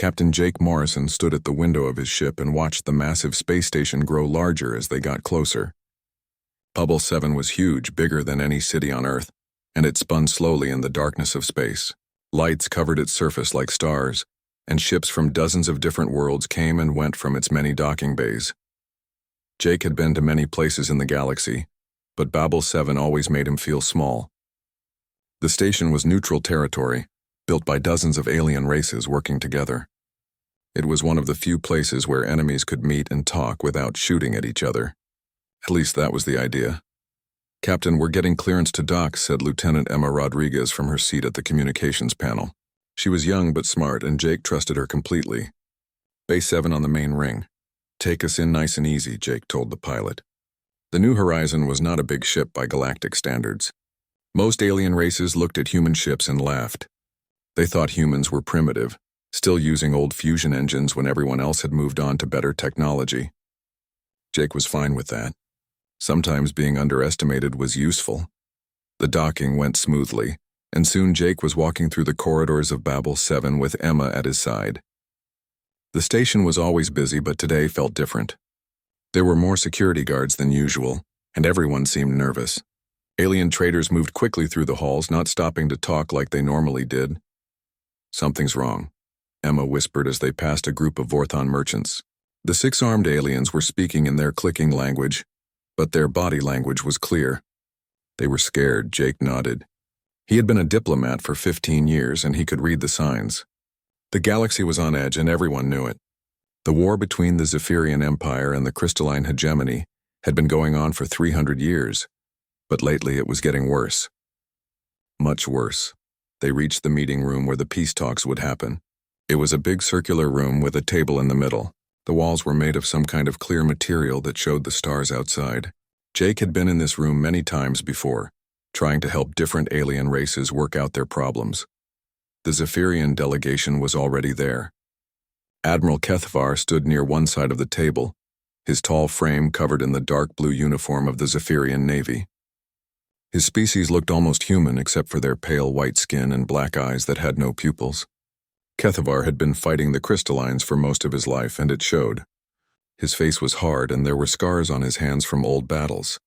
Captain Jake Morrison stood at the window of his ship and watched the massive space station grow larger as they got closer. Bubble 7 was huge, bigger than any city on Earth, and it spun slowly in the darkness of space. Lights covered its surface like stars, and ships from dozens of different worlds came and went from its many docking bays. Jake had been to many places in the galaxy, but Babel 7 always made him feel small. The station was neutral territory, built by dozens of alien races working together. It was one of the few places where enemies could meet and talk without shooting at each other. At least that was the idea. "Captain, we're getting clearance to dock," said Lieutenant Emma Rodriguez from her seat at the communications panel. She was young but smart, and Jake trusted her completely. "Base 7 on the main ring. Take us in nice and easy," Jake told the pilot. The New Horizon was not a big ship by galactic standards. Most alien races looked at human ships and laughed. They thought humans were primitive, still using old fusion engines when everyone else had moved on to better technology. Jake was fine with that. Sometimes being underestimated was useful. The docking went smoothly, and soon Jake was walking through the corridors of Babel 7 with Emma at his side. The station was always busy, but today felt different. There were more security guards than usual, and everyone seemed nervous. Alien traders moved quickly through the halls, not stopping to talk like they normally did. "Something's wrong," Emma whispered as they passed a group of Vorthon merchants. The 6 armed aliens were speaking in their clicking language, but their body language was clear. They were scared. Jake nodded. He had been a diplomat for 15 years, and he could read the signs. The galaxy was on edge, and everyone knew it. The war between the Zephyrian Empire and the crystalline hegemony had been going on for 300 years, but lately it was getting worse. Much worse. They reached the meeting room where the peace talks would happen. It was a big circular room with a table in the middle. The walls were made of some kind of clear material that showed the stars outside. Jake had been in this room many times before, trying to help different alien races work out their problems. The Zephyrian delegation was already there. Admiral Kethvar stood near one side of the table, his tall frame covered in the dark blue uniform of the Zephyrian Navy. His species looked almost human except for their pale white skin and black eyes that had no pupils. Kethvar had been fighting the crystallines for most of his life, and it showed. His face was hard, and there were scars on his hands from old battles.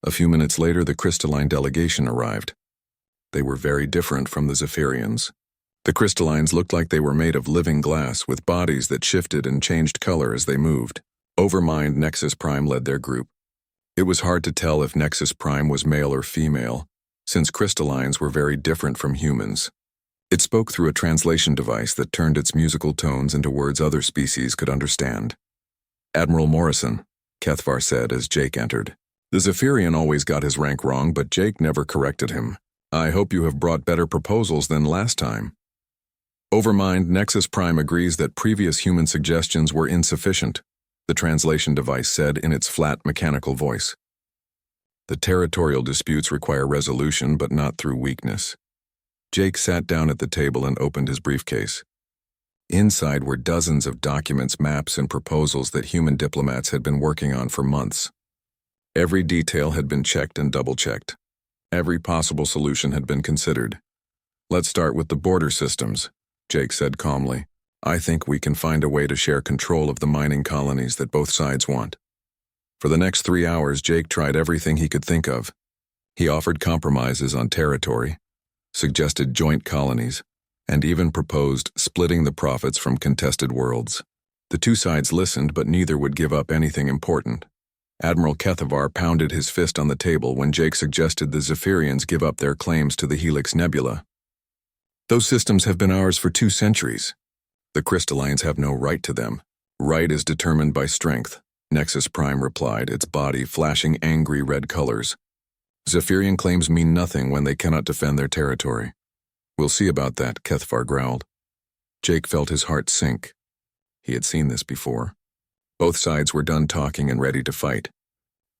A few minutes later, the crystalline delegation arrived. They were very different from the Zephyrians. The crystallines looked like they were made of living glass, with bodies that shifted and changed color as they moved. Overmind Nexus Prime led their group. It was hard to tell if Nexus Prime was male or female, since crystallines were very different from humans. It spoke through a translation device that turned its musical tones into words other species could understand. "Admiral Morrison," Kethvar said as Jake entered. The Zephyrian always got his rank wrong, but Jake never corrected him. "I hope you have brought better proposals than last time." Overmind Nexus Prime agrees that previous human suggestions were insufficient, the translation device said in its flat mechanical voice. "The territorial disputes require resolution, but not through weakness." Jake sat down at the table and opened his briefcase. Inside were dozens of documents, maps, and proposals that human diplomats had been working on for months. Every detail had been checked and double-checked. Every possible solution had been considered. "Let's start with the border systems," Jake said calmly. "I think we can find a way to share control of the mining colonies that both sides want." For the next 3 hours, Jake tried everything he could think of. He offered compromises on territory, suggested joint colonies, and even proposed splitting the profits from contested worlds. The 2 sides listened, but neither would give up anything important. Admiral Kethvar pounded his fist on the table when Jake suggested the Zephyrians give up their claims to the Helix Nebula. "Those systems have been ours for 2 centuries. The crystallines have no right to them. Right is determined by strength," Nexus Prime replied, its body flashing angry red colors. "Zephyrian claims mean nothing when they cannot defend their territory." "We'll see about that," Kethvar growled. Jake felt his heart sink. He had seen this before. Both sides were done talking and ready to fight.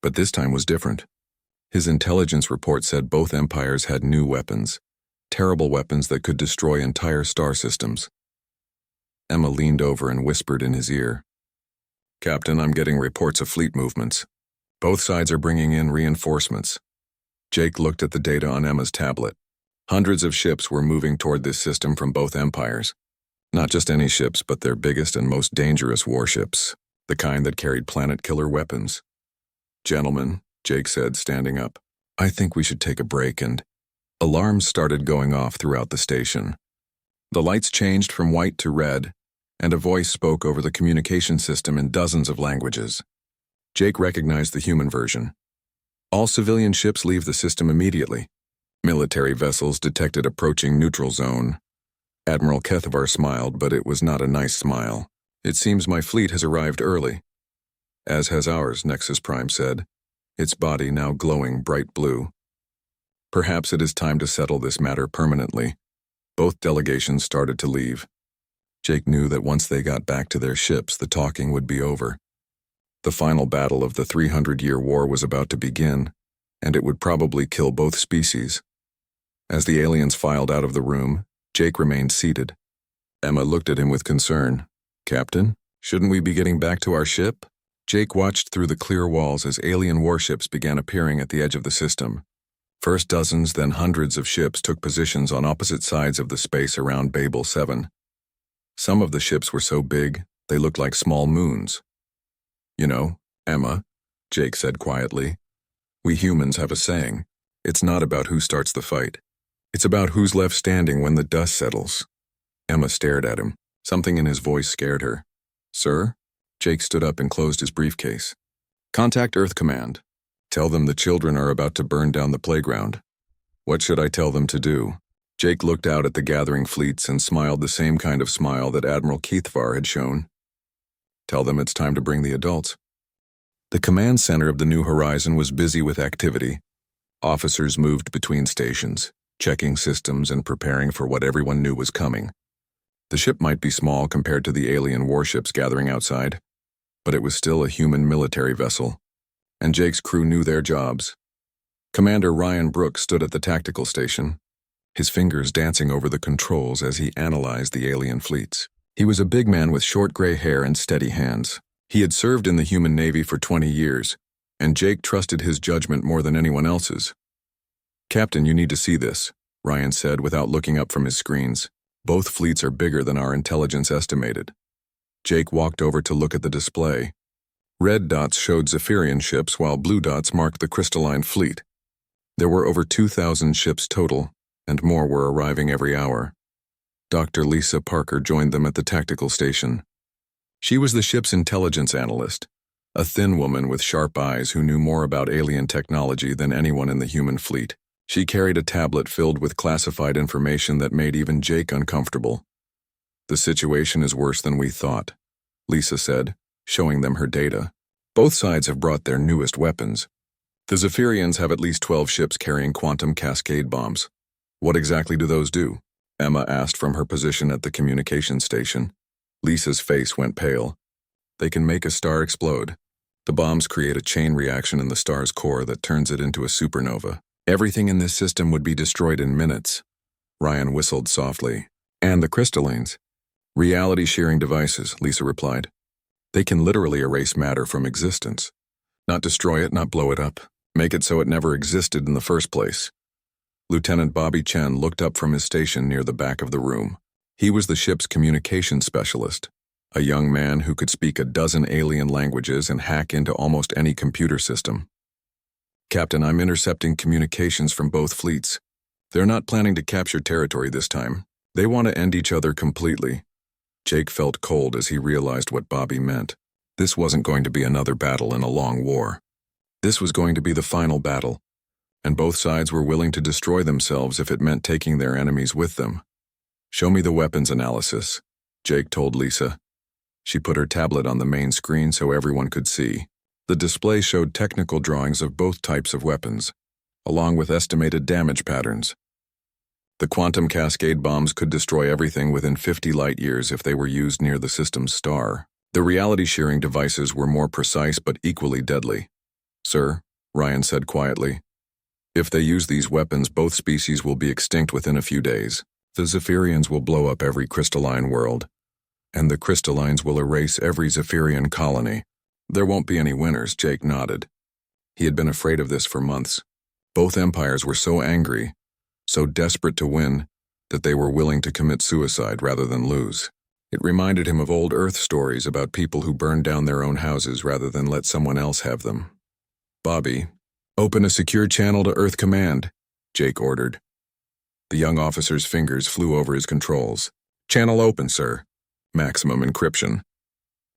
But this time was different. His intelligence report said both empires had new weapons, terrible weapons that could destroy entire star systems. Emma leaned over and whispered in his ear. "Captain, I'm getting reports of fleet movements. Both sides are bringing in reinforcements." Jake looked at the data on Emma's tablet. Hundreds of ships were moving toward this system from both empires. Not just any ships, but their biggest and most dangerous warships, the kind that carried planet-killer weapons. "Gentlemen," Jake said, standing up, "I think we should take a break," and alarms started going off throughout the station. The lights changed from white to red, and a voice spoke over the communication system in dozens of languages. Jake recognized the human version. "All civilian ships leave the system immediately. Military vessels detected approaching neutral zone." Admiral Kethavar smiled, but it was not a nice smile. "It seems my fleet has arrived early." "As has ours," Nexus Prime said, its body now glowing bright blue. "Perhaps it is time to settle this matter permanently." Both delegations started to leave. Jake knew that once they got back to their ships, the talking would be over. The final battle of the 300-year war was about to begin, and it would probably kill both species. As the aliens filed out of the room, Jake remained seated. Emma looked at him with concern. "Captain, shouldn't we be getting back to our ship?" Jake watched through the clear walls as alien warships began appearing at the edge of the system. First dozens, then hundreds of ships took positions on opposite sides of the space around Babel 7. Some of the ships were so big, they looked like small moons. "You know, Emma," Jake said quietly, "we humans have a saying. It's not about who starts the fight. It's about who's left standing when the dust settles." Emma stared at him. Something in his voice scared her. "Sir?" Jake stood up and closed his briefcase. "Contact Earth Command. Tell them the children are about to burn down the playground." "What should I tell them to do?" Jake looked out at the gathering fleets and smiled the same kind of smile that Admiral Kethavar had shown. "Tell them it's time to bring the adults." The command center of the New Horizon was busy with activity. Officers moved between stations, checking systems and preparing for what everyone knew was coming. The ship might be small compared to the alien warships gathering outside, but it was still a human military vessel, and Jake's crew knew their jobs. Commander Ryan Brooks stood at the tactical station, his fingers dancing over the controls as he analyzed the alien fleets. He was a big man with short gray hair and steady hands. He had served in the human navy for 20 years, and Jake trusted his judgment more than anyone else's. "Captain, you need to see this," Ryan said without looking up from his screens. "Both fleets are bigger than our intelligence estimated." Jake walked over to look at the display. Red dots showed Zephyrian ships while blue dots marked the crystalline fleet. There were over 2,000 ships total, and more were arriving every hour. Dr. Lisa Parker joined them at the tactical station. She was the ship's intelligence analyst, a thin woman with sharp eyes who knew more about alien technology than anyone in the human fleet. She carried a tablet filled with classified information that made even Jake uncomfortable. "The situation is worse than we thought," Lisa said, showing them her data. "Both sides have brought their newest weapons. The Zephyrians have at least 12 ships carrying quantum cascade bombs." "What exactly do those do?" Emma asked from her position at the communication station. Lisa's face went pale. "They can make a star explode. The bombs create a chain reaction in the star's core that turns it into a supernova. Everything in this system would be destroyed in minutes." Ryan whistled softly. "And the crystallines." "Reality shearing devices," Lisa replied. "They can literally erase matter from existence. Not destroy it, not blow it up. Make it so it never existed in the first place." Lieutenant Bobby Chen looked up from his station near the back of the room. He was the ship's communication specialist, a young man who could speak a dozen alien languages and hack into almost any computer system. "Captain, I'm intercepting communications from both fleets. They're not planning to capture territory this time. They want to end each other completely." Jake felt cold as he realized what Bobby meant. This wasn't going to be another battle in a long war. This was going to be the final battle, and both sides were willing to destroy themselves if it meant taking their enemies with them. "Show me the weapons analysis," Jake told Lisa. She put her tablet on the main screen so everyone could see. The display showed technical drawings of both types of weapons, along with estimated damage patterns. The quantum cascade bombs could destroy everything within 50 light years if they were used near the system's star. The reality shearing devices were more precise but equally deadly. "Sir," Ryan said quietly, "if they use these weapons, both species will be extinct within a few days. The Zephyrians will blow up every crystalline world, and the crystallines will erase every Zephyrian colony. There won't be any winners." Jake nodded. He had been afraid of this for months. Both empires were so angry, so desperate to win, that they were willing to commit suicide rather than lose. It reminded him of old Earth stories about people who burned down their own houses rather than let someone else have them. "Bobby, open a secure channel to Earth Command," Jake ordered. The young officer's fingers flew over his controls. "Channel open, sir. Maximum encryption."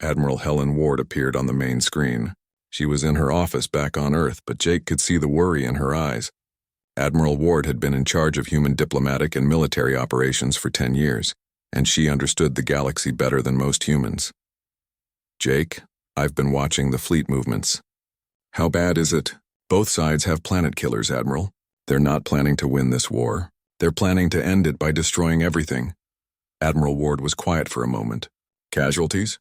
Admiral Helen Ward appeared on the main screen. She was in her office back on Earth, but Jake could see the worry in her eyes. Admiral Ward had been in charge of human diplomatic and military operations for 10 years, and she understood the galaxy better than most humans. "Jake, I've been watching the fleet movements." "How bad is it?" "Both sides have planet killers, Admiral. They're not planning to win this war. They're planning to end it by destroying everything." Admiral Ward was quiet for a moment. "Casualties?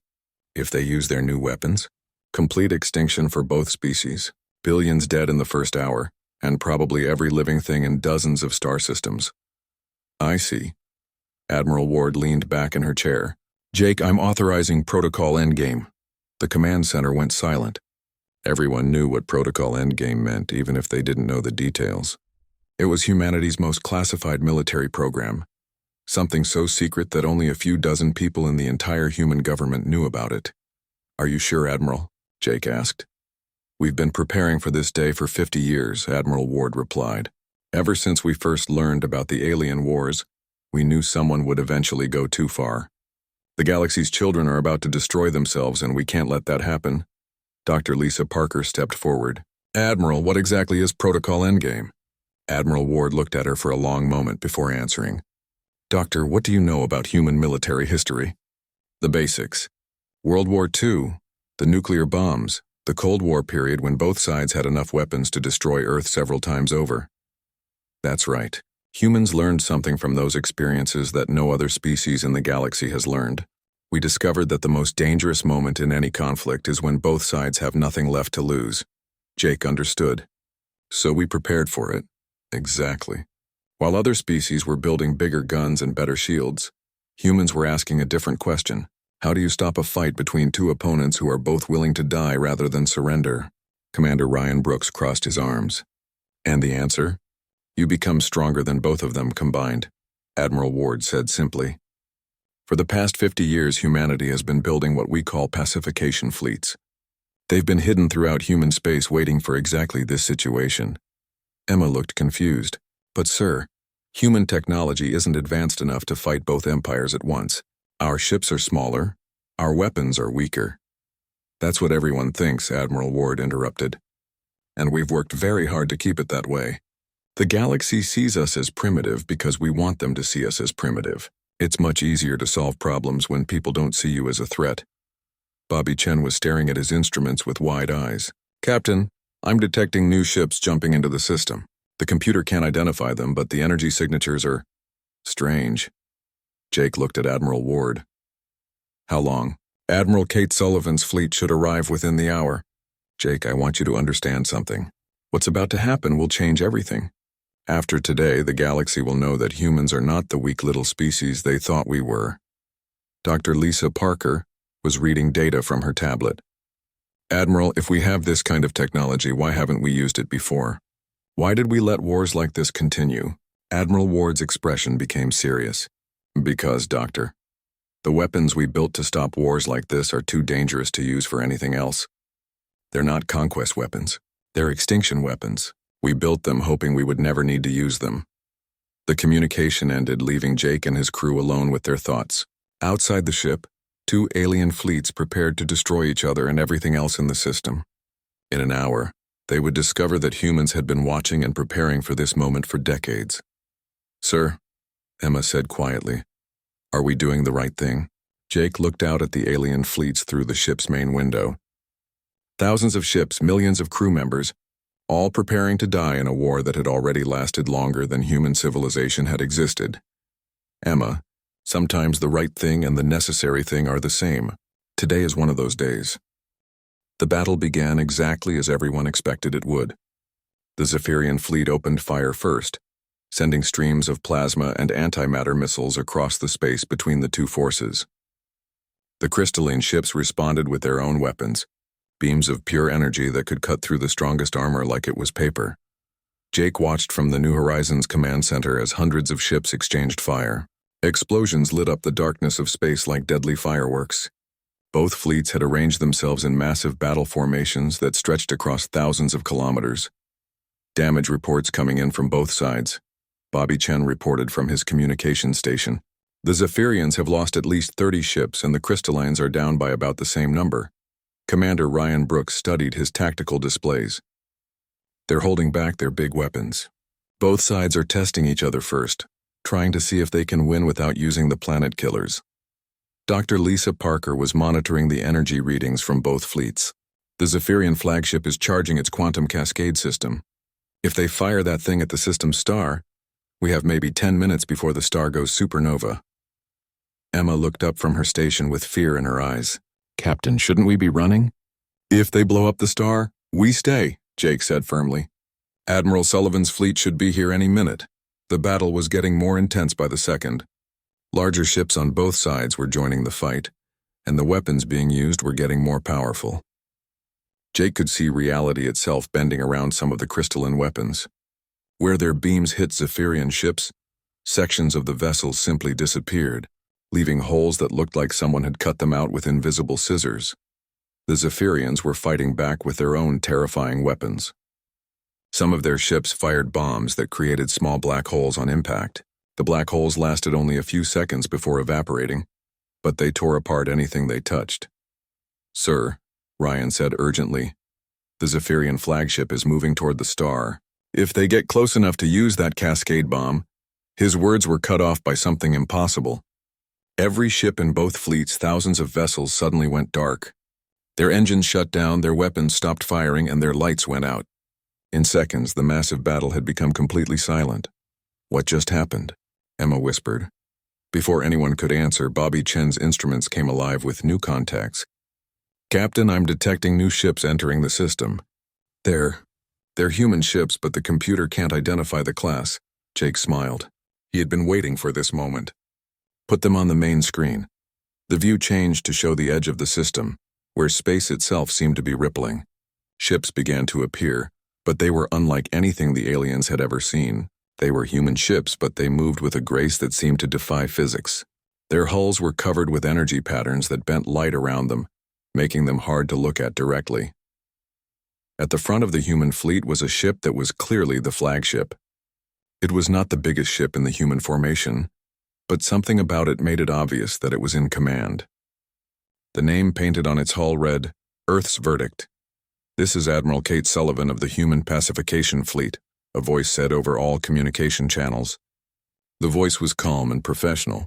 If they use their new weapons? Complete extinction for both species. Billions dead in the first hour, and probably every living thing in dozens of star systems." "I see." Admiral Ward leaned back in her chair. "Jake, I'm authorizing Protocol Endgame." The command center went silent. Everyone knew what Protocol Endgame meant, even if they didn't know the details. It was humanity's most classified military program, something so secret that only a few dozen people in the entire human government knew about it. "Are you sure, Admiral?" Jake asked. "We've been preparing for this day for 50 years, Admiral Ward replied. "Ever since we first learned about the alien wars, we knew someone would eventually go too far. The galaxy's children are about to destroy themselves, and we can't let that happen." Dr. Lisa Parker stepped forward. "Admiral, what exactly is Protocol Endgame?" Admiral Ward looked at her for a long moment before answering. "Doctor, what do you know about human military history?" "The basics. World War II, the nuclear bombs, the Cold War period when both sides had enough weapons to destroy Earth several times over." "That's right. Humans learned something from those experiences that no other species in the galaxy has learned. We discovered that the most dangerous moment in any conflict is when both sides have nothing left to lose." Jake understood. "So we prepared for it." "Exactly. While other species were building bigger guns and better shields, humans were asking a different question. How do you stop a fight between two opponents who are both willing to die rather than surrender?" Commander Ryan Brooks crossed his arms. "And the answer? You become stronger than both of them combined," Admiral Ward said simply. "For the past 50 years, humanity has been building what we call pacification fleets. They've been hidden throughout human space waiting for exactly this situation." Emma looked confused. "But sir, human technology isn't advanced enough to fight both empires at once. Our ships are smaller. Our weapons are weaker." "That's what everyone thinks," Admiral Ward interrupted. "And we've worked very hard to keep it that way. The galaxy sees us as primitive because we want them to see us as primitive. It's much easier to solve problems when people don't see you as a threat." Bobby Chen was staring at his instruments with wide eyes. "Captain, I'm detecting new ships jumping into the system. The computer can't identify them, but the energy signatures are strange." Jake looked at Admiral Ward. "How long?" "Admiral Kate Sullivan's fleet should arrive within the hour." "Jake, I want you to understand something. What's about to happen will change everything. After today, the galaxy will know that humans are not the weak little species they thought we were." Dr. Lisa Parker was reading data from her tablet. "Admiral, if we have this kind of technology, why haven't we used it before? Why did we let wars like this continue?" Admiral Ward's expression became serious. "Because, Doctor, the weapons we built to stop wars like this are too dangerous to use for anything else. They're not conquest weapons. They're extinction weapons. We built them hoping we would never need to use them." The communication ended, leaving Jake and his crew alone with their thoughts. Outside the ship, two alien fleets prepared to destroy each other and everything else in the system. In an hour, they would discover that humans had been watching and preparing for this moment for decades. "Sir," Emma said quietly, "are we doing the right thing?" Jake looked out at the alien fleets through the ship's main window. Thousands of ships, millions of crew members, all preparing to die in a war that had already lasted longer than human civilization had existed. "Emma, sometimes the right thing and the necessary thing are the same. Today is one of those days." The battle began exactly as everyone expected it would. The Zephyrian fleet opened fire first, sending streams of plasma and antimatter missiles across the space between the two forces. The crystalline ships responded with their own weapons, beams of pure energy that could cut through the strongest armor like it was paper. Jake watched from the New Horizons command center as hundreds of ships exchanged fire. Explosions lit up the darkness of space like deadly fireworks. Both fleets had arranged themselves in massive battle formations that stretched across thousands of kilometers. Damage reports coming in from both sides. Bobby Chen reported from his communication station. The Zephyrians have lost at least 30 ships and the Crystallines are down by about the same number. Commander Ryan Brooks studied his tactical displays. They're holding back their big weapons. Both sides are testing each other first, trying to see if they can win without using the planet killers. Dr. Lisa Parker was monitoring the energy readings from both fleets. The Zephyrian flagship is charging its quantum cascade system. If they fire that thing at the system's star, we have maybe 10 minutes before the star goes supernova. Emma looked up from her station with fear in her eyes. Captain, shouldn't we be running? If they blow up the star, we stay, Jake said firmly. Admiral Sullivan's fleet should be here any minute. The battle was getting more intense by the second. Larger ships on both sides were joining the fight, and the weapons being used were getting more powerful. Jake could see reality itself bending around some of the crystalline weapons. Where their beams hit Zephyrian ships, sections of the vessels simply disappeared, leaving holes that looked like someone had cut them out with invisible scissors. The Zephyrians were fighting back with their own terrifying weapons. Some of their ships fired bombs that created small black holes on impact. The black holes lasted only a few seconds before evaporating, but they tore apart anything they touched. Sir, Ryan said urgently, the Zephyrian flagship is moving toward the star. If they get close enough to use that cascade bomb, his words were cut off by something impossible. Every ship in both fleets, thousands of vessels suddenly went dark. Their engines shut down, their weapons stopped firing, and their lights went out. In seconds, the massive battle had become completely silent. What just happened? Emma whispered. Before anyone could answer, Bobby Chen's instruments came alive with new contacts. Captain, I'm detecting new ships entering the system. They're human ships, but the computer can't identify the class. Jake smiled. He had been waiting for this moment. Put them on the main screen. The view changed to show the edge of the system, where space itself seemed to be rippling. Ships began to appear, but they were unlike anything the aliens had ever seen. They were human ships, but they moved with a grace that seemed to defy physics. Their hulls were covered with energy patterns that bent light around them, making them hard to look at directly. At the front of the human fleet was a ship that was clearly the flagship. It was not the biggest ship in the human formation, but something about it made it obvious that it was in command. The name painted on its hull read, Earth's Verdict. This is Admiral Kate Sullivan of the Human Pacification Fleet, a voice said over all communication channels. The voice was calm and professional,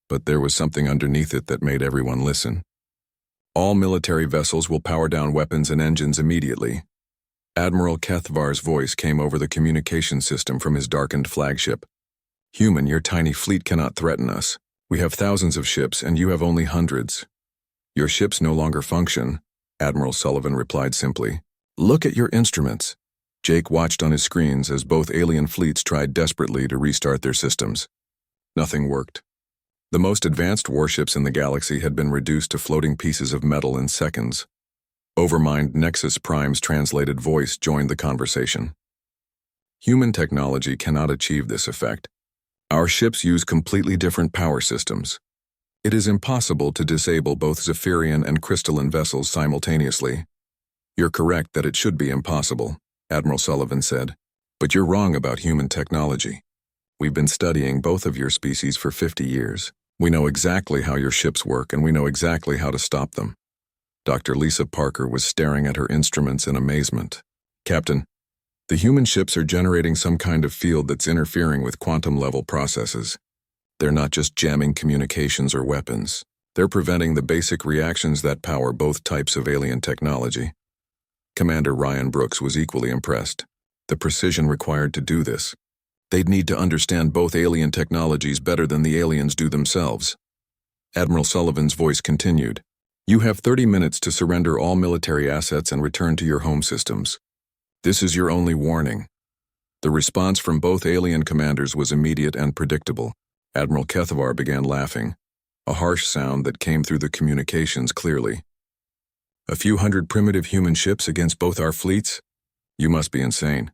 but there was something underneath it that made everyone listen. All military vessels will power down weapons and engines immediately. Admiral Kethvar's voice came over the communication system from his darkened flagship. Human, your tiny fleet cannot threaten us. We have thousands of ships, and you have only hundreds. Your ships no longer function, Admiral Sullivan replied simply. Look at your instruments. Jake watched on his screens as both alien fleets tried desperately to restart their systems. Nothing worked. The most advanced warships in the galaxy had been reduced to floating pieces of metal in seconds. Overmind Nexus Prime's translated voice joined the conversation. Human technology cannot achieve this effect. Our ships use completely different power systems. It is impossible to disable both Zephyrian and crystalline vessels simultaneously. You're correct that it should be impossible, Admiral Sullivan said, but you're wrong about human technology. We've been studying both of your species for 50 years. We know exactly how your ships work, and we know exactly how to stop them. Dr. Lisa Parker was staring at her instruments in amazement. Captain, the human ships are generating some kind of field that's interfering with quantum-level processes. They're not just jamming communications or weapons. They're preventing the basic reactions that power both types of alien technology. Commander Ryan Brooks was equally impressed. The precision required to do this. They'd need to understand both alien technologies better than the aliens do themselves. Admiral Sullivan's voice continued. You have 30 minutes to surrender all military assets and return to your home systems. This is your only warning. The response from both alien commanders was immediate and predictable. Admiral Kethvar began laughing, a harsh sound that came through the communications clearly. A few hundred primitive human ships against both our fleets? You must be insane.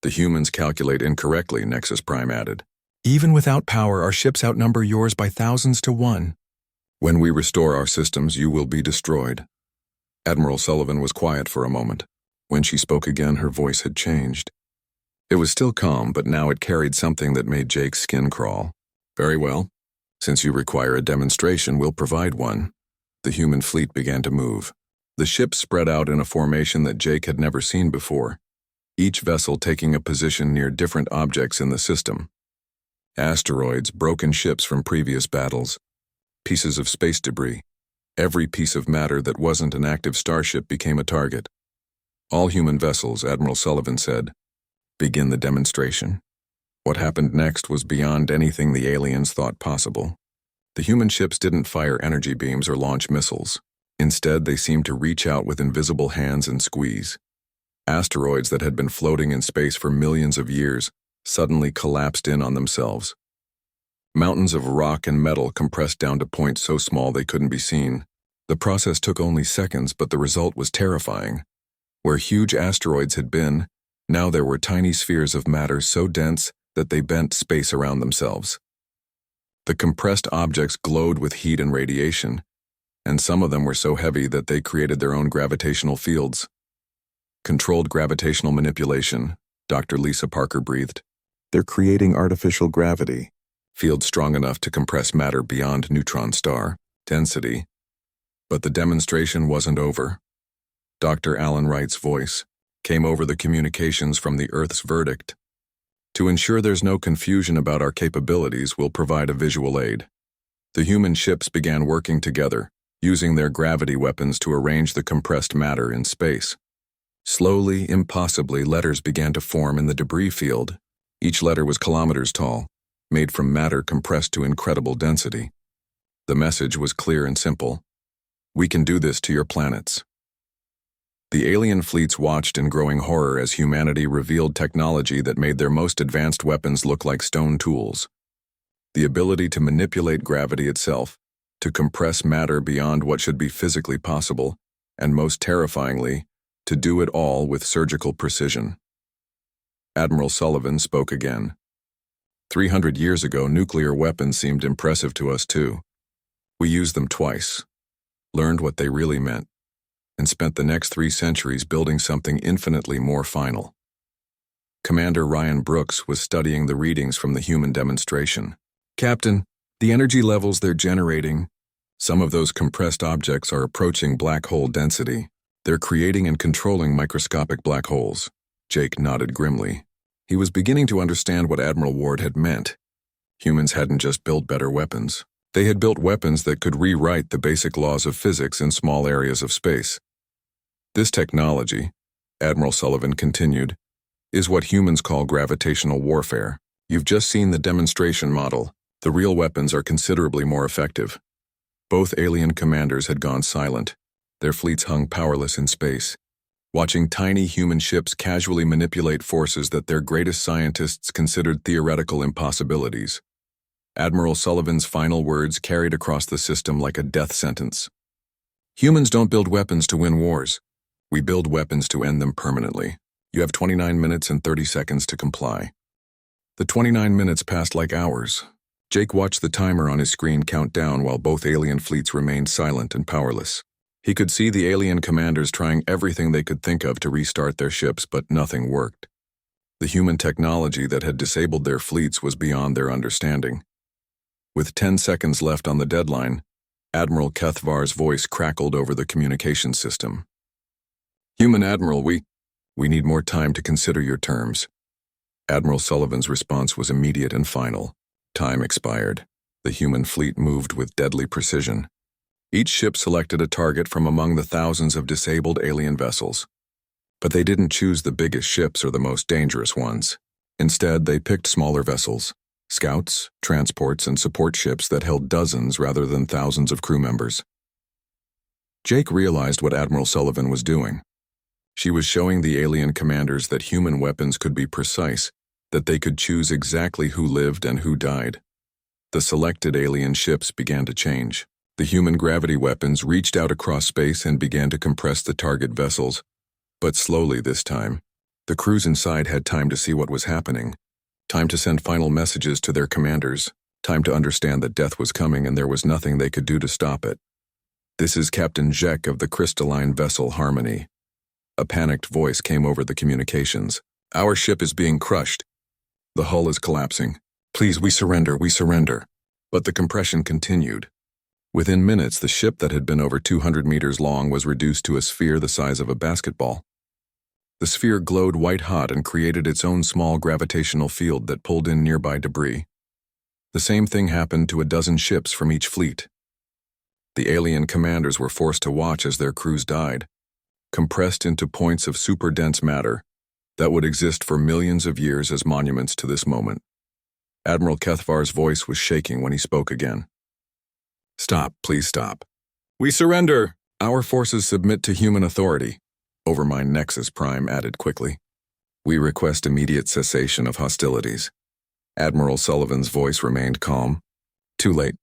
The humans calculate incorrectly, Nexus Prime added. Even without power, our ships outnumber yours by thousands to one. When we restore our systems, you will be destroyed. Admiral Sullivan was quiet for a moment. When she spoke again, her voice had changed. It was still calm, but now it carried something that made Jake's skin crawl. Very well. Since you require a demonstration, we'll provide one. The human fleet began to move. The ships spread out in a formation that Jake had never seen before, each vessel taking a position near different objects in the system. Asteroids, broken ships from previous battles, pieces of space debris. Every piece of matter that wasn't an active starship became a target. All human vessels, Admiral Sullivan said. Begin the demonstration. What happened next was beyond anything the aliens thought possible. The human ships didn't fire energy beams or launch missiles. Instead, they seemed to reach out with invisible hands and squeeze. Asteroids that had been floating in space for millions of years suddenly collapsed in on themselves. Mountains of rock and metal compressed down to points so small they couldn't be seen. The process took only seconds, but the result was terrifying. Where huge asteroids had been, now there were tiny spheres of matter so dense that they bent space around themselves. The compressed objects glowed with heat and radiation, and some of them were so heavy that they created their own gravitational fields. Controlled gravitational manipulation, Dr. Lisa Parker breathed. They're creating artificial gravity, fields strong enough to compress matter beyond neutron star density. But the demonstration wasn't over. Dr. Alan Wright's voice came over the communications from the Earth's verdict. To ensure there's no confusion about our capabilities, we'll provide a visual aid. The human ships began working together, using their gravity weapons to arrange the compressed matter in space. Slowly, impossibly, letters began to form in the debris field. Each letter was kilometers tall, made from matter compressed to incredible density. The message was clear and simple. We can do this to your planets. The alien fleets watched in growing horror as humanity revealed technology that made their most advanced weapons look like stone tools. The ability to manipulate gravity itself, to compress matter beyond what should be physically possible, and most terrifyingly, to do it all with surgical precision. Admiral Sullivan spoke again. 300 years ago, nuclear weapons seemed impressive to us too. We used them twice, learned what they really meant, and spent the next 3 centuries building something infinitely more final. Commander Ryan Brooks was studying the readings from the human demonstration. Captain, the energy levels they're generating, some of those compressed objects are approaching black hole density. They're creating and controlling microscopic black holes. Jake nodded grimly. He was beginning to understand what Admiral Ward had meant. Humans hadn't just built better weapons. They had built weapons that could rewrite the basic laws of physics in small areas of space. This technology, Admiral Sullivan continued, is what humans call gravitational warfare. You've just seen the demonstration model. The real weapons are considerably more effective. Both alien commanders had gone silent. Their fleets hung powerless in space, watching tiny human ships casually manipulate forces that their greatest scientists considered theoretical impossibilities. Admiral Sullivan's final words carried across the system like a death sentence. Humans don't build weapons to win wars. We build weapons to end them permanently. You have 29 minutes and 30 seconds to comply. The 29 minutes passed like hours. Jake watched the timer on his screen count down while both alien fleets remained silent and powerless. He could see the alien commanders trying everything they could think of to restart their ships, but nothing worked. The human technology that had disabled their fleets was beyond their understanding. With 10 seconds left on the deadline, Admiral Kethvar's voice crackled over the communication system. Human Admiral, we need more time to consider your terms. Admiral Sullivan's response was immediate and final. Time expired. The human fleet moved with deadly precision. Each ship selected a target from among the thousands of disabled alien vessels. But they didn't choose the biggest ships or the most dangerous ones. Instead, they picked smaller vessels. Scouts, transports, and support ships that held dozens rather than thousands of crew members. Jake realized what Admiral Sullivan was doing. She was showing the alien commanders that human weapons could be precise, that they could choose exactly who lived and who died. The selected alien ships began to change. The human gravity weapons reached out across space and began to compress the target vessels, but slowly this time. The crews inside had time to see what was happening. Time to send final messages to their commanders. Time to understand that death was coming and there was nothing they could do to stop it. This is Captain Jack of the crystalline vessel Harmony. A panicked voice came over the communications. Our ship is being crushed. The hull is collapsing. Please, we surrender, we surrender. But the compression continued. Within minutes, the ship that had been over 200 meters long was reduced to a sphere the size of a basketball. The sphere glowed white-hot and created its own small gravitational field that pulled in nearby debris. The same thing happened to a dozen ships from each fleet. The alien commanders were forced to watch as their crews died, compressed into points of super-dense matter that would exist for millions of years as monuments to this moment. Admiral Kethvar's voice was shaking when he spoke again. Stop, please stop. We surrender! Our forces submit to human authority, Overmind Nexus Prime added quickly. We request immediate cessation of hostilities. Admiral Sullivan's voice remained calm. Too late.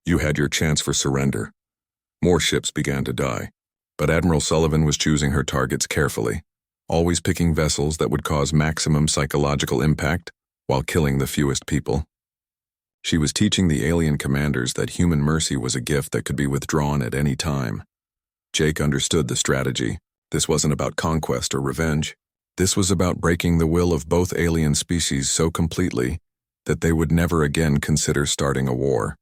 You had your chance for surrender. More ships began to die, but Admiral Sullivan was choosing her targets carefully, always picking vessels that would cause maximum psychological impact while killing the fewest people. She was teaching the alien commanders that human mercy was a gift that could be withdrawn at any time. Jake understood the strategy. This wasn't about conquest or revenge. This was about breaking the will of both alien species so completely that they would never again consider starting a war.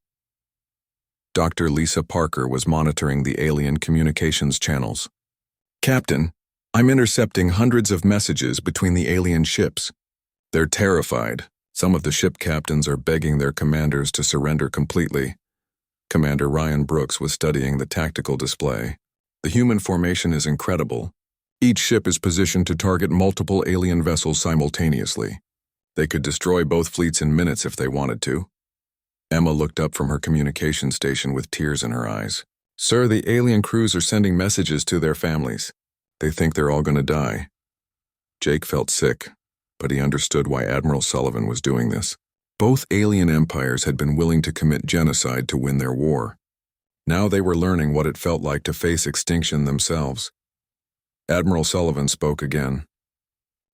Dr. Lisa Parker was monitoring the alien communications channels. Captain, I'm intercepting hundreds of messages between the alien ships. They're terrified. Some of the ship captains are begging their commanders to surrender completely. Commander Ryan Brooks was studying the tactical display. The human formation is incredible. Each ship is positioned to target multiple alien vessels simultaneously. They could destroy both fleets in minutes if they wanted to. Emma looked up from her communication station with tears in her eyes. Sir, the alien crews are sending messages to their families. They think they're all going to die. Jake felt sick, but he understood why Admiral Sullivan was doing this. Both alien empires had been willing to commit genocide to win their war. Now they were learning what it felt like to face extinction themselves. Admiral Sullivan spoke again.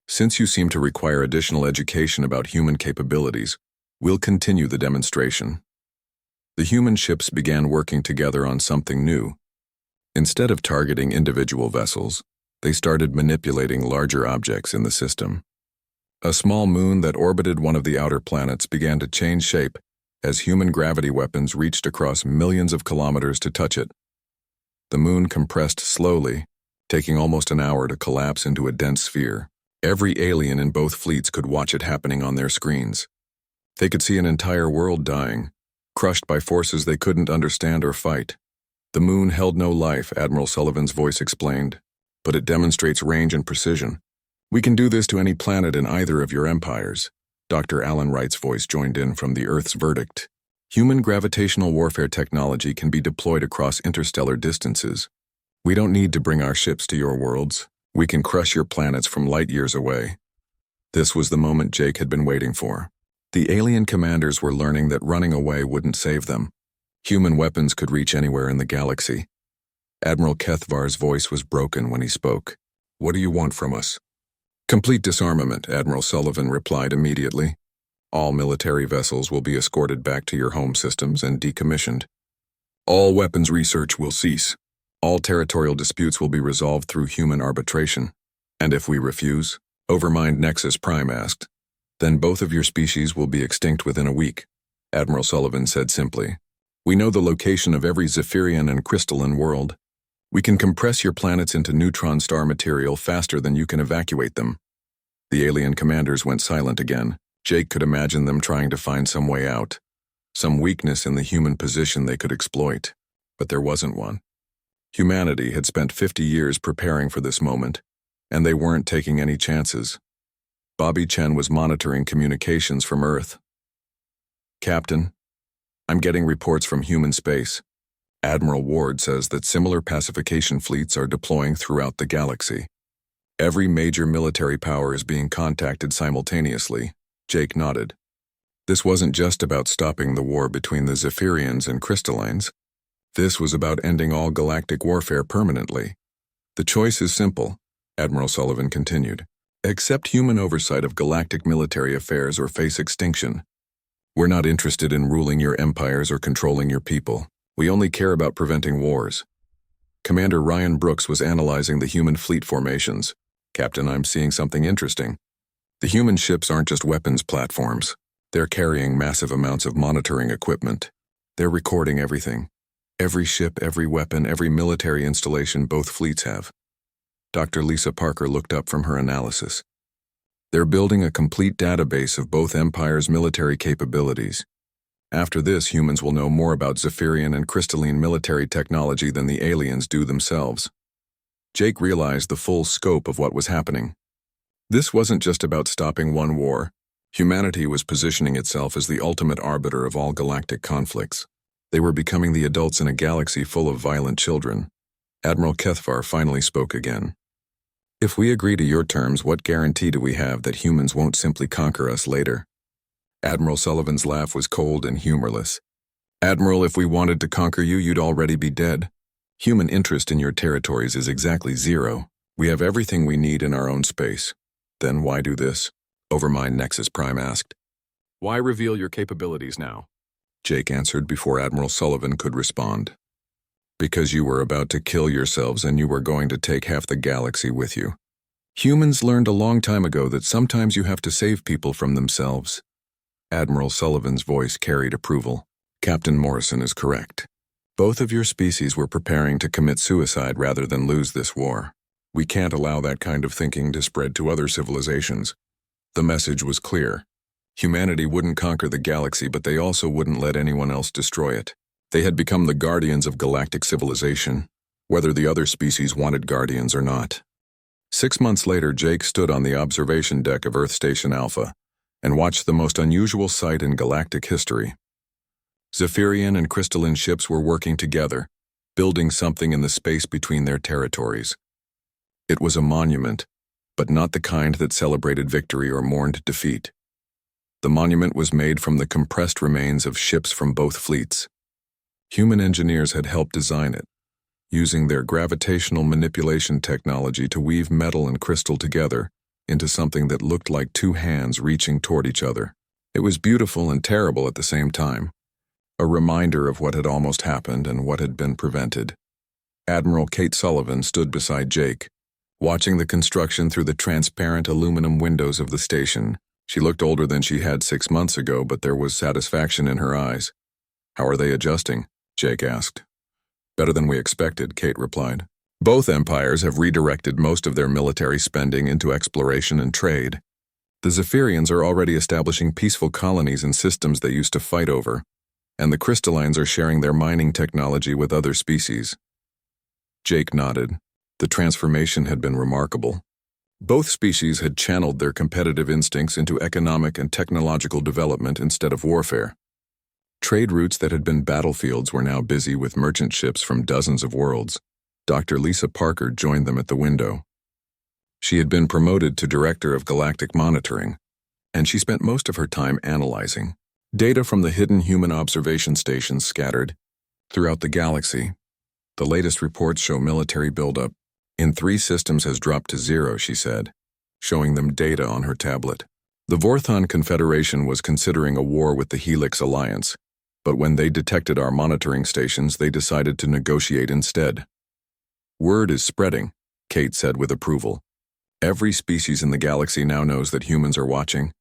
Since you seem to require additional education about human capabilities, we'll continue the demonstration. The human ships began working together on something new. Instead of targeting individual vessels, they started manipulating larger objects in the system. A small moon that orbited one of the outer planets began to change shape as human gravity weapons reached across millions of kilometers to touch it. The moon compressed slowly, taking almost an hour to collapse into a dense sphere. Every alien in both fleets could watch it happening on their screens. They could see an entire world dying, crushed by forces they couldn't understand or fight. The moon held no life, Admiral Sullivan's voice explained, but it demonstrates range and precision. We can do this to any planet in either of your empires. Dr. Alan Wright's voice joined in from the Earth's verdict. Human gravitational warfare technology can be deployed across interstellar distances. We don't need to bring our ships to your worlds. We can crush your planets from light years away. This was the moment Jake had been waiting for. The alien commanders were learning that running away wouldn't save them. Human weapons could reach anywhere in the galaxy. Admiral Kethvar's voice was broken when he spoke. What do you want from us? Complete disarmament, Admiral Sullivan replied immediately. All military vessels will be escorted back to your home systems and decommissioned. All weapons research will cease. All territorial disputes will be resolved through human arbitration. And if we refuse, Overmind Nexus Prime asked, then both of your species will be extinct within a week, Admiral Sullivan said simply. We know the location of every Zephyrian and crystalline world. We can compress your planets into neutron star material faster than you can evacuate them. The alien commanders went silent again. Jake could imagine them trying to find some way out, some weakness in the human position they could exploit, but there wasn't one. Humanity had spent 50 years preparing for this moment, and they weren't taking any chances. Bobby Chen was monitoring communications from Earth. Captain, I'm getting reports from human space. Admiral Ward says that similar pacification fleets are deploying throughout the galaxy. Every major military power is being contacted simultaneously. Jake nodded. This wasn't just about stopping the war between the Zephyrians and crystallines. This was about ending all galactic warfare permanently. The choice is simple, Admiral Sullivan continued. Accept human oversight of galactic military affairs or face extinction. We're not interested in ruling your empires or controlling your people. We only care about preventing wars. Commander Ryan Brooks was analyzing the human fleet formations. Captain, I'm seeing something interesting. The human ships aren't just weapons platforms. They're carrying massive amounts of monitoring equipment. They're recording everything. Every ship, every weapon, every military installation both fleets have. Dr. Lisa Parker looked up from her analysis. They're building a complete database of both empires' military capabilities. After this, humans will know more about Zephyrian and crystalline military technology than the aliens do themselves. Jake realized the full scope of what was happening. This wasn't just about stopping one war. Humanity was positioning itself as the ultimate arbiter of all galactic conflicts. They were becoming the adults in a galaxy full of violent children. Admiral Kethvar finally spoke again. If we agree to your terms, what guarantee do we have that humans won't simply conquer us later? Admiral Sullivan's laugh was cold and humorless. Admiral, if we wanted to conquer you, you'd already be dead. Human interest in your territories is exactly zero. We have everything we need in our own space. Then why do this? Overmind Nexus Prime asked. Why reveal your capabilities now? Jake answered before Admiral Sullivan could respond. Because you were about to kill yourselves and you were going to take half the galaxy with you. Humans learned a long time ago that sometimes you have to save people from themselves. Admiral Sullivan's voice carried approval. Captain Morrison is correct. Both of your species were preparing to commit suicide rather than lose this war. We can't allow that kind of thinking to spread to other civilizations. The message was clear. Humanity wouldn't conquer the galaxy, but they also wouldn't let anyone else destroy it. They had become the guardians of galactic civilization, whether the other species wanted guardians or not. 6 months later, Jake stood on the observation deck of Earth Station Alpha and watched the most unusual sight in galactic history. Zephyrian and crystalline ships were working together, building something in the space between their territories. It was a monument, but not the kind that celebrated victory or mourned defeat. The monument was made from the compressed remains of ships from both fleets. Human engineers had helped design it, using their gravitational manipulation technology to weave metal and crystal together into something that looked like two hands reaching toward each other. It was beautiful and terrible at the same time, a reminder of what had almost happened and what had been prevented. Admiral Kate Sullivan stood beside Jake, watching the construction through the transparent aluminum windows of the station. She looked older than she had 6 months ago, but there was satisfaction in her eyes. How are they adjusting? Jake asked. Better than we expected, Kate replied. Both empires have redirected most of their military spending into exploration and trade. The Zephyrians are already establishing peaceful colonies in systems they used to fight over, and the crystallines are sharing their mining technology with other species. Jake nodded. The transformation had been remarkable. Both species had channeled their competitive instincts into economic and technological development instead of warfare. Trade routes that had been battlefields were now busy with merchant ships from dozens of worlds. Dr. Lisa Parker joined them at the window. She had been promoted to Director of Galactic Monitoring, and she spent most of her time analyzing data from the hidden human observation stations scattered throughout the galaxy. The latest reports show military buildup in 3 systems has dropped to 0, she said, showing them data on her tablet. The Vorthon Confederation was considering a war with the Helix Alliance, but when they detected our monitoring stations, they decided to negotiate instead. Word is spreading, Kate said with approval. Every species in the galaxy now knows that humans are watching,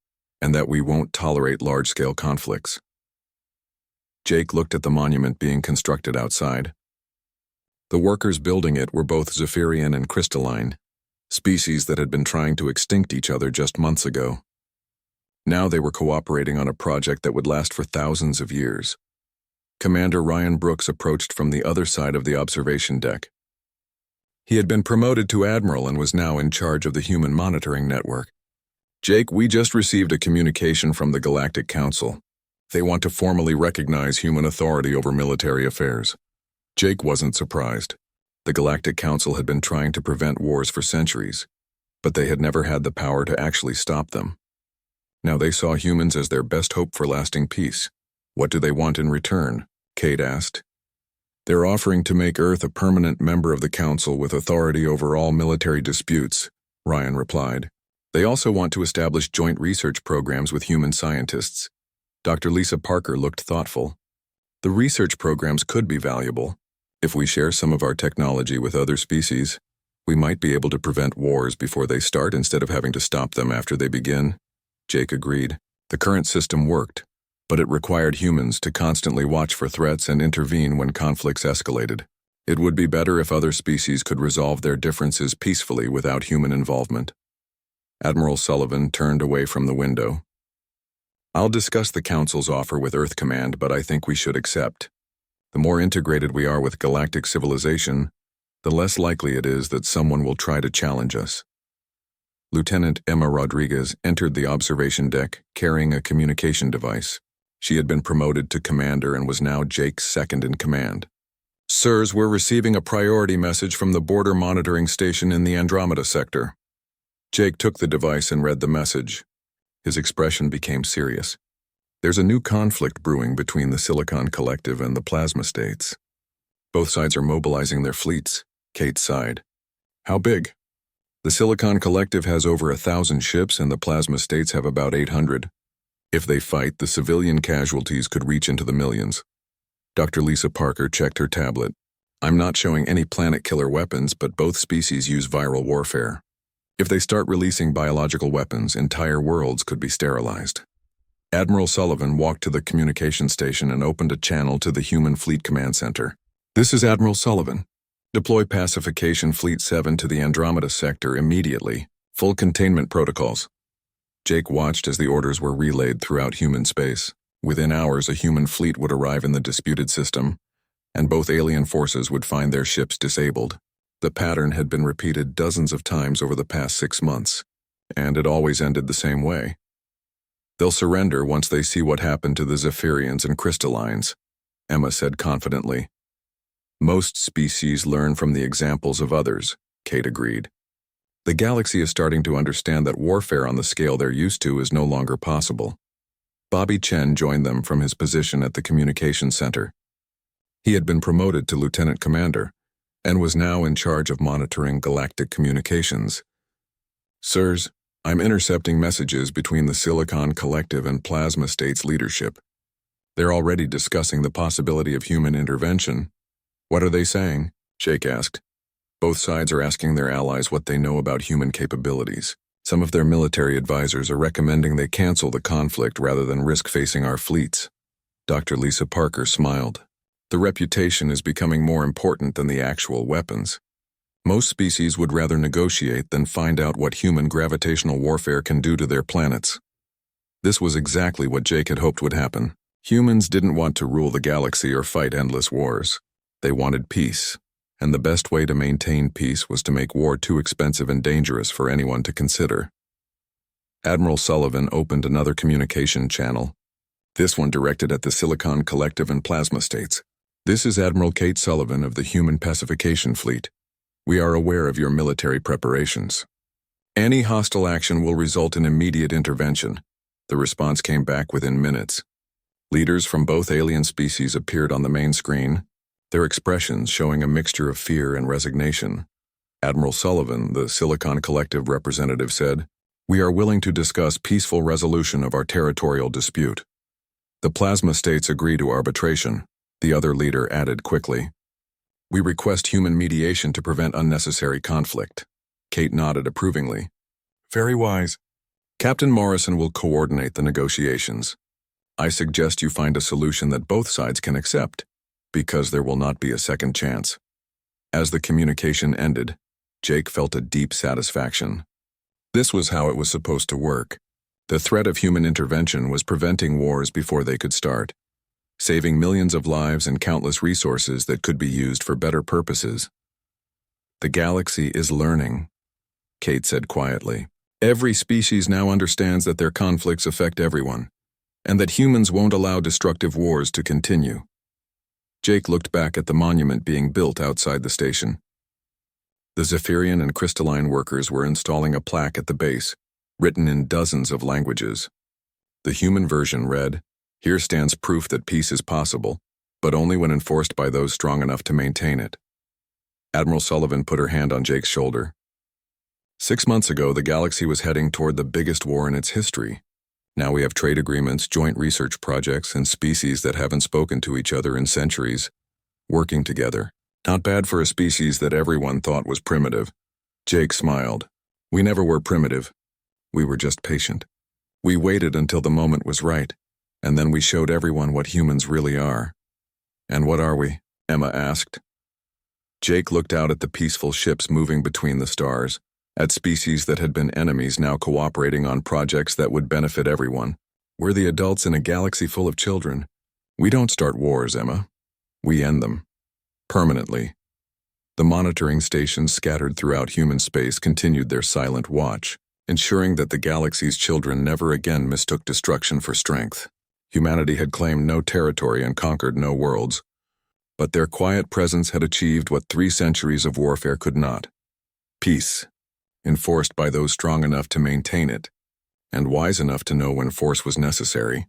and that we won't tolerate large-scale conflicts. Jake looked at the monument being constructed outside. The workers building it were both Zephyrian and crystalline, species that had been trying to extinct each other just months ago. Now they were cooperating on a project that would last for thousands of years. Commander Ryan Brooks approached from the other side of the observation deck. He had been promoted to Admiral and was now in charge of the human monitoring network. Jake, we just received a communication from the Galactic Council. They want to formally recognize human authority over military affairs. Jake wasn't surprised. The Galactic Council had been trying to prevent wars for centuries, but they had never had the power to actually stop them. Now they saw humans as their best hope for lasting peace. What do they want in return? Kate asked. They're offering to make Earth a permanent member of the Council with authority over all military disputes, Ryan replied. They also want to establish joint research programs with human scientists. Dr. Lisa Parker looked thoughtful. The research programs could be valuable. If we share some of our technology with other species, we might be able to prevent wars before they start instead of having to stop them after they begin. Jake agreed. The current system worked, but it required humans to constantly watch for threats and intervene when conflicts escalated. It would be better if other species could resolve their differences peacefully without human involvement. Admiral Sullivan turned away from the window. I'll discuss the Council's offer with Earth Command, but I think we should accept. The more integrated we are with galactic civilization, the less likely it is that someone will try to challenge us. Lieutenant Emma Rodriguez entered the observation deck carrying a communication device. She had been promoted to commander and was now Jake's second in command. Sirs, we're receiving a priority message from the border monitoring station in the Andromeda sector. Jake took the device and read the message. His expression became serious. There's a new conflict brewing between the Silicon Collective and the Plasma States. Both sides are mobilizing their fleets. Kate sighed. How big? The Silicon Collective has over 1,000 ships and the Plasma States have about 800. If they fight, the civilian casualties could reach into the millions. Dr. Lisa Parker checked her tablet. I'm not showing any planet-killer weapons, but both species use viral warfare. If they start releasing biological weapons, entire worlds could be sterilized. Admiral Sullivan walked to the communication station and opened a channel to the Human Fleet Command Center. This is Admiral Sullivan. Deploy Pacification Fleet 7 to the Andromeda sector immediately. Full containment protocols. Jake watched as the orders were relayed throughout human space. Within hours, a human fleet would arrive in the disputed system, and both alien forces would find their ships disabled. The pattern had been repeated dozens of times over the past 6 months, and it always ended the same way. They'll surrender once they see what happened to the Zephyrians and Crystallines, Emma said confidently. Most species learn from the examples of others, Kate agreed. The galaxy is starting to understand that warfare on the scale they're used to is no longer possible. Bobby Chen joined them from his position at the communications center. He had been promoted to lieutenant commander and was now in charge of monitoring galactic communications. Sirs, I'm intercepting messages between the Silicon Collective and Plasma States leadership. They're already discussing the possibility of human intervention. What are they saying? Jake asked. Both sides are asking their allies what they know about human capabilities. Some of their military advisors are recommending they cancel the conflict rather than risk facing our fleets. Dr. Lisa Parker smiled. The reputation is becoming more important than the actual weapons. Most species would rather negotiate than find out what human gravitational warfare can do to their planets. This was exactly what Jake had hoped would happen. Humans didn't want to rule the galaxy or fight endless wars. They wanted peace, and the best way to maintain peace was to make war too expensive and dangerous for anyone to consider. Admiral Sullivan opened another communication channel, this one directed at the Silicon Collective and Plasma States. This is Admiral Kate Sullivan of the Human Pacification Fleet. We are aware of your military preparations. Any hostile action will result in immediate intervention. The response came back within minutes. Leaders from both alien species appeared on the main screen, their expressions showing a mixture of fear and resignation. Admiral Sullivan, the Silicon Collective representative, said, "We are willing to discuss peaceful resolution of our territorial dispute." The Plasma States agree to arbitration, the other leader added quickly. "We request human mediation to prevent unnecessary conflict." Kate nodded approvingly. "Very wise. Captain Morrison will coordinate the negotiations. I suggest you find a solution that both sides can accept, because there will not be a second chance." As the communication ended, Jake felt a deep satisfaction. This was how it was supposed to work. The threat of human intervention was preventing wars before they could start, saving millions of lives and countless resources that could be used for better purposes. "The galaxy is learning," Kate said quietly. "Every species now understands that their conflicts affect everyone, and that humans won't allow destructive wars to continue." Jake looked back at the monument being built outside the station. The Zephyrian and Crystalline workers were installing a plaque at the base, written in dozens of languages. The human version read, "Here stands proof that peace is possible, but only when enforced by those strong enough to maintain it." Admiral Sullivan put her hand on Jake's shoulder. 6 months ago, the galaxy was heading toward the biggest war in its history. Now we have trade agreements, joint research projects, and species that haven't spoken to each other in centuries, working together. Not bad for a species that everyone thought was primitive. Jake smiled. We never were primitive. We were just patient. We waited until the moment was right, and then we showed everyone what humans really are. And what are we? Emma asked. Jake looked out at the peaceful ships moving between the stars, at species that had been enemies now cooperating on projects that would benefit everyone. We're the adults in a galaxy full of children. We don't start wars, Emma. We end them. Permanently. The monitoring stations scattered throughout human space continued their silent watch, ensuring that the galaxy's children never again mistook destruction for strength. Humanity had claimed no territory and conquered no worlds, but their quiet presence had achieved what 3 centuries of warfare could not. Peace, enforced by those strong enough to maintain it, and wise enough to know when force was necessary.